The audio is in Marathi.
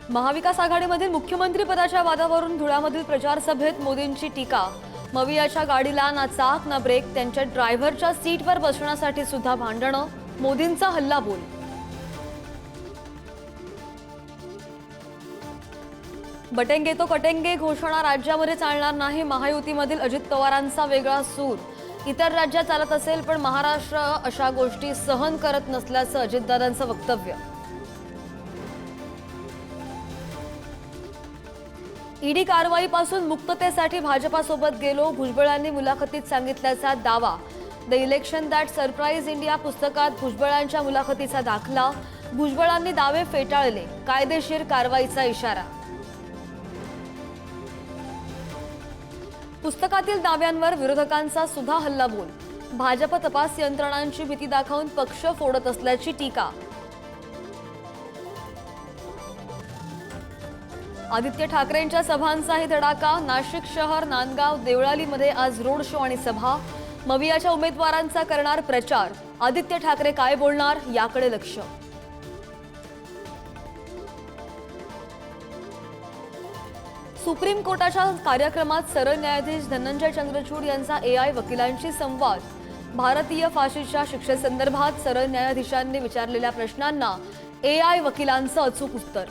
महाविकास आघाडीमधील मुख्यमंत्री पदाच्या वादावरून धुळ्यामधील प्रचार सभेत मोदींची टीका। मवियाच्या गाडीला ना चाक ना ब्रेक, त्यांच्या ड्रायव्हरच्या सीटवर बसण्यासाठी सुद्धा भांडणं, मोदींचा हल्लाबोल। बटेंगे तो कटेंगे घोषणा राज्यामध्ये चालणार नाही, महायुतीमधील अजित पवारांचा वेगळा सूर। इतर राज्यात चालत असेल पण महाराष्ट्र अशा गोष्टी सहन करत नसल्याचं अजितदादांचं वक्तव्य। ईडी कारवाईपासून मुक्ततेसाठी भाजपासोबत गेलो, भुजबळांनी मुलाखतीत सांगितल्याचा दावा। The election that surprise India पुस्तकात भुजबळांच्या मुलाखतीचा दाखला। भुजबळांनी दावे फेटाळले, कायदेशीर कारवाईचा इशारा। पुस्तकातील दाव्यांवर विरोधकांचा सुद्धा हल्लाबोल। भाजप तपास यंत्रणांची भीती दाखवून पक्ष फोडत असल्याची टीका। आदित्य ठाकरेंच्या सभांचाही धडाका। नाशिक शहर, नांदगाव, देवळालीमध्ये आज रोड शो आणि सभा। मवियाच्या उमेदवारांचा करणार प्रचार। आदित्य ठाकरे काय बोलणार याकडे लक्ष। सुप्रीम कोर्टाच्या कार्यक्रमात सरळ न्यायाधीश धनंजय चंद्रचूड यांचा AI वकिलांशी संवाद। भारतीय फाशीच्या शिक्षेसंदर्भात सरळ न्यायाधीशांनी विचारलेल्या प्रश्नांना AI वकिलांचं अचूक उत्तर।